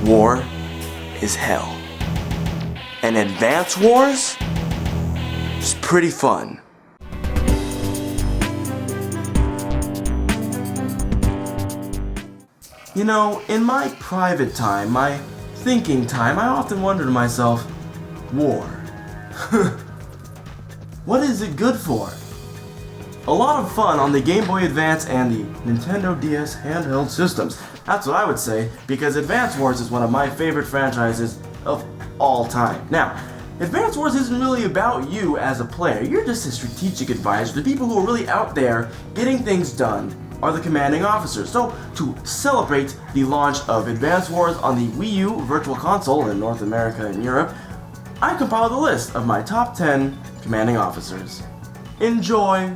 war is hell. And Advance Wars is pretty fun. You know, in my private time, my thinking time, I often wonder to myself, war. What is it good for? A lot of fun on the Game Boy Advance and the Nintendo DS handheld systems. That's what I would say, because Advance Wars is one of my favorite franchises of all time. Now, Advance Wars isn't really about you as a player. You're just a strategic advisor. The people who are really out there getting things done are the commanding officers. So, to celebrate the launch of Advance Wars on the Wii U Virtual Console in North America and Europe, I compiled a list of my top 10 commanding officers. Enjoy!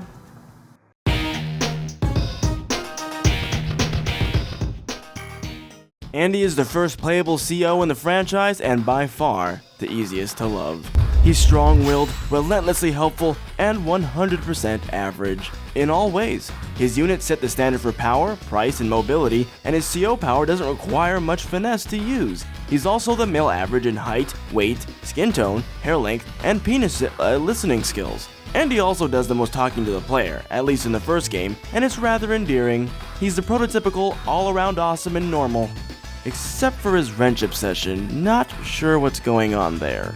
Andy is the first playable C.O. in the franchise and by far the easiest to love. He's strong-willed, relentlessly helpful, and 100% average in all ways. His units set the standard for power, price, and mobility, and his C.O. power doesn't require much finesse to use. He's also the male average in height, weight, skin tone, hair length, and penis listening skills. Andy also does the most talking to the player, at least in the first game, and it's rather endearing. He's the prototypical all-around awesome and normal. Except for his wrench obsession, not sure what's going on there.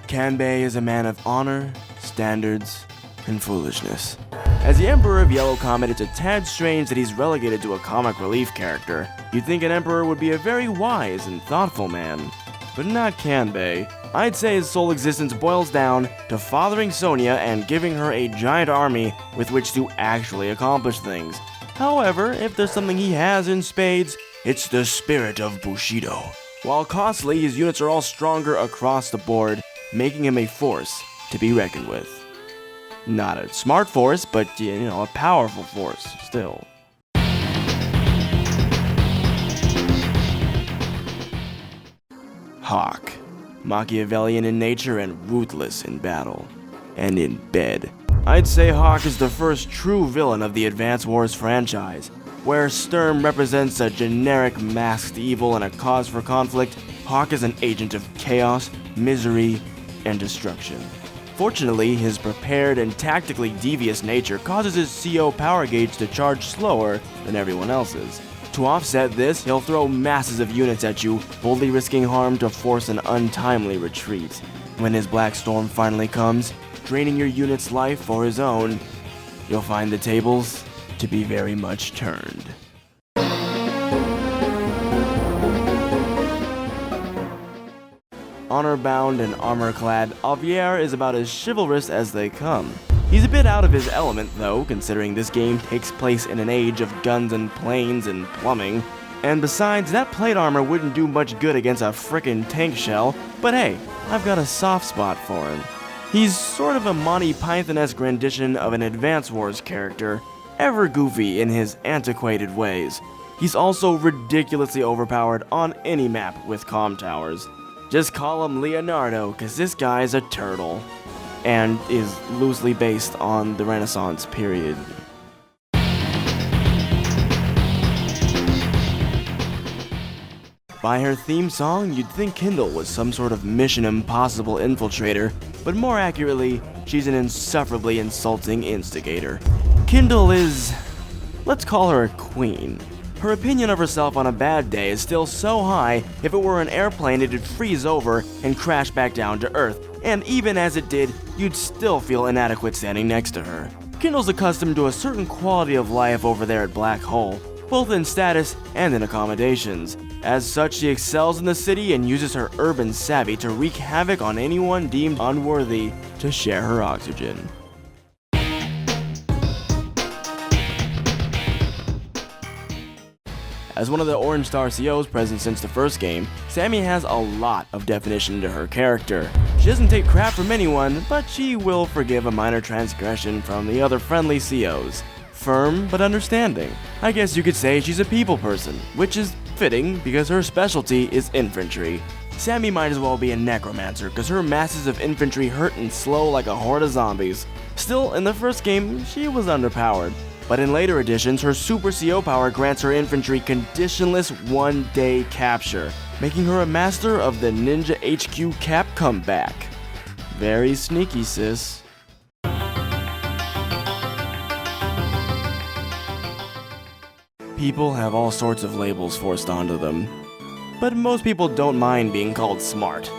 Kambei is a man of honor, standards, and foolishness. As the Emperor of Yellow Comet, it's a tad strange that he's relegated to a comic relief character. You'd think an Emperor would be a very wise and thoughtful man, but not Kambei. I'd say his sole existence boils down to fathering Sonia and giving her a giant army with which to actually accomplish things. However, if there's something he has in spades, it's the spirit of Bushido. While costly, his units are all stronger across the board, making him a force to be reckoned with. Not a smart force, but, you know, a powerful force, still. Hawk. Machiavellian in nature and ruthless in battle. And in bed. I'd say Hawk is the first true villain of the Advance Wars franchise. Where Sturm represents a generic masked evil and a cause for conflict, Hawk is an agent of chaos, misery, and destruction. Fortunately, his prepared and tactically devious nature causes his C.O. power gauge to charge slower than everyone else's. To offset this, he'll throw masses of units at you, boldly risking harm to force an untimely retreat. When his Black Storm finally comes, draining your unit's life for his own, you'll find the tables to be very much turned. Honor-bound and armor-clad, Pierre is about as chivalrous as they come. He's a bit out of his element though, considering this game takes place in an age of guns and planes and plumbing. And besides, that plate armor wouldn't do much good against a frickin' tank shell, but hey, I've got a soft spot for him. He's sort of a Monty Python-esque rendition of an Advance Wars character, ever goofy in his antiquated ways. He's also ridiculously overpowered on any map with comm towers. Just call him Leonardo, cause this guy's a turtle. And is loosely based on the Renaissance period. By her theme song, you'd think Kendall was some sort of Mission Impossible infiltrator, but more accurately, she's an insufferably insulting instigator. Kendall is, let's call her a queen. Her opinion of herself on a bad day is still so high, if it were an airplane it'd freeze over and crash back down to Earth, and even as it did, you'd still feel inadequate standing next to her. Kendall's accustomed to a certain quality of life over there at Black Hole, both in status and in accommodations. As such, she excels in the city and uses her urban savvy to wreak havoc on anyone deemed unworthy to share her oxygen. As one of the Orange Star C.O.s present since the first game, Sammy has a lot of definition to her character. She doesn't take crap from anyone, but she will forgive a minor transgression from the other friendly C.O.s. Firm, but understanding. I guess you could say she's a people person, which is fitting because her specialty is infantry. Sammy might as well be a necromancer, cause her masses of infantry hurt and slow like a horde of zombies. Still, in the first game, she was underpowered. But in later editions, her super CO power grants her infantry conditionless one-day capture, making her a master of the Ninja HQ cap comeback. Very sneaky, sis. People have all sorts of labels forced onto them, but most people don't mind being called smart.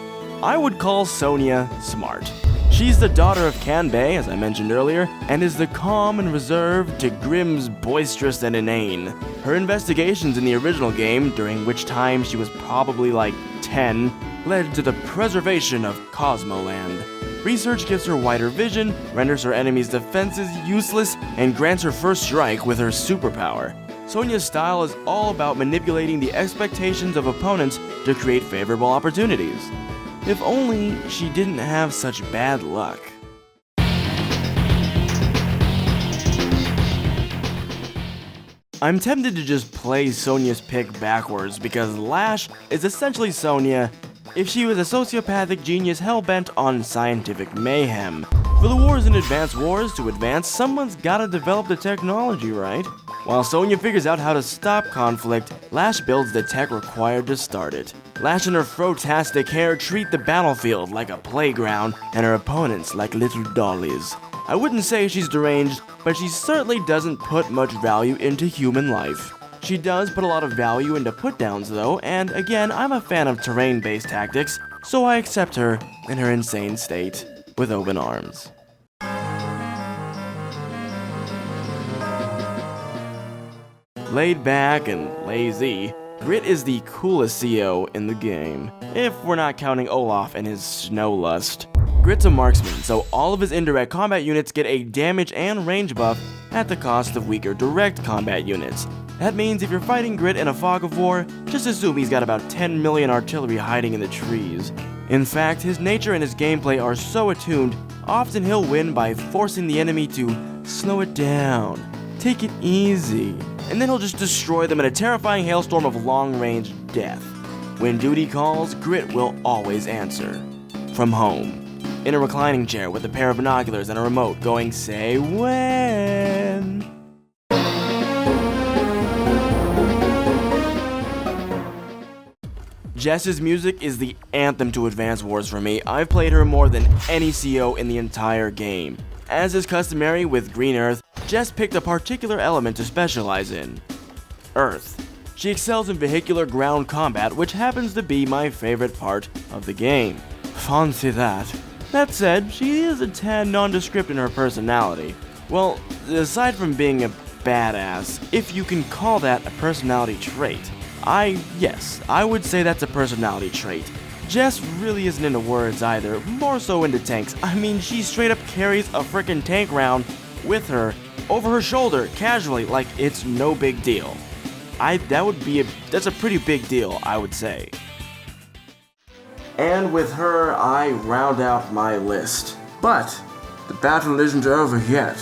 I would call Sonia smart. She's the daughter of Kambei, as I mentioned earlier, and is the calm and reserved to Grimm's boisterous and inane. Her investigations in the original game, during which time she was probably like 10, led to the preservation of Cosmoland. Research gives her wider vision, renders her enemies' defenses useless, and grants her first strike with her superpower. Sonia's style is all about manipulating the expectations of opponents to create favorable opportunities. If only she didn't have such bad luck. I'm tempted to just play Sonia's pick backwards because Lash is essentially Sonia if she was a sociopathic genius hell-bent on scientific mayhem. For the wars and advanced wars to advance, someone's gotta develop the technology, right? While Sonia figures out how to stop conflict, Lash builds the tech required to start it. Lash and her frotastic hair treat the battlefield like a playground and her opponents like little dollies. I wouldn't say she's deranged, but she certainly doesn't put much value into human life. She does put a lot of value into put-downs though, and again, I'm a fan of terrain-based tactics, so I accept her in her insane state with open arms. Laid back and lazy, Grit is the coolest CO in the game, if we're not counting Olaf and his snow lust. Grit's a marksman, so all of his indirect combat units get a damage and range buff at the cost of weaker direct combat units. That means if you're fighting Grit in a fog of war, just assume he's got about 10 million artillery hiding in the trees. In fact, his nature and his gameplay are so attuned, often he'll win by forcing the enemy to slow it down, take it easy, and then he'll just destroy them in a terrifying hailstorm of long-range death. When duty calls, Grit will always answer. From home. In a reclining chair with a pair of binoculars and a remote going, say when. Jess's music is the anthem to Advance Wars for me. I've played her more than any CO in the entire game. As is customary with Green Earth, Jess picked a particular element to specialize in. Earth. She excels in vehicular ground combat, which happens to be my favorite part of the game. Fancy that. That said, she is a tad nondescript in her personality. Well, aside from being a badass, if you can call that a personality trait, yes, I would say that's a personality trait. Jess really isn't into words either, more so into tanks. I mean, she straight up carries a frickin' tank round with her, over her shoulder, casually, like it's no big deal. That's a pretty big deal, I would say. And with her, I round out my list. But the battle isn't over yet.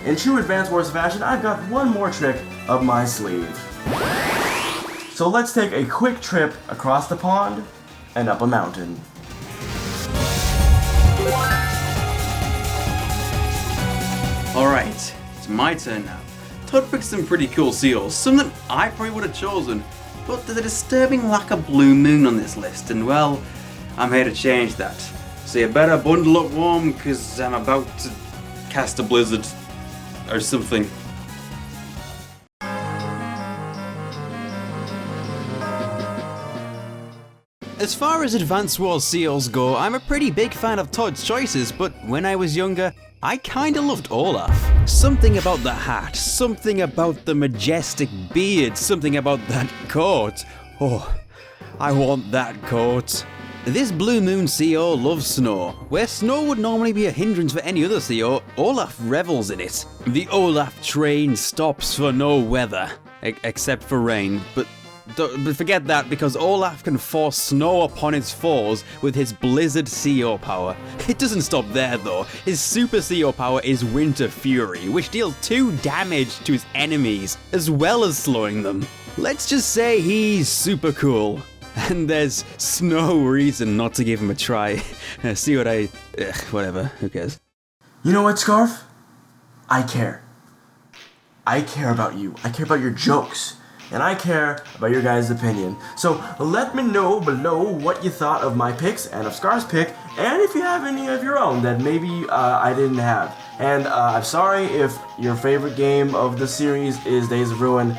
In true Advance Wars fashion, I've got one more trick up my sleeve. So let's take a quick trip across the pond and up a mountain. Alright, it's my turn now. Todd picked some pretty cool C.O.s, some that I probably would have chosen, but there's a disturbing lack of Blue Moon on this list, and well, I'm here to change that. So you better bundle up warm, cause I'm about to cast a blizzard, or something. As far as Advance Wars C.O.s go, I'm a pretty big fan of Todd's choices, but when I was younger, I kinda loved Olaf. Something about the hat, something about the majestic beard, something about that coat. Oh, I want that coat. This Blue Moon CO loves snow. Where snow would normally be a hindrance for any other CO, Olaf revels in it. The Olaf train stops for no weather, except for rain, but forget that, because Olaf can force snow upon his foes with his Blizzard CO power. It doesn't stop there though. His Super CO power is Winter Fury, which deals 2 damage to his enemies, as well as slowing them. Let's just say he's super cool. And there's no reason not to give him a try. See what whatever, who cares? You know what, Scarf? I care. I care about you. I care about your jokes. And I care about your guys' opinion. So let me know below what you thought of my picks and of Scar's pick, and if you have any of your own that maybe I didn't have. And I'm sorry if your favorite game of the series is Days of Ruin.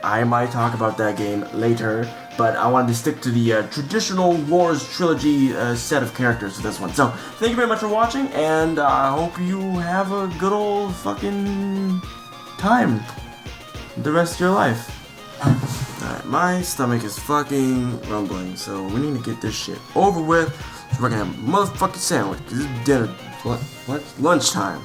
I might talk about that game later, but I wanted to stick to the traditional Wars trilogy set of characters for this one. So thank you very much for watching, and I hope you have a good old fucking time the rest of your life. Alright, my stomach is fucking rumbling, so we need to get this shit over with so we're gonna have a motherfucking sandwich, because it's dinner, what? Lunchtime.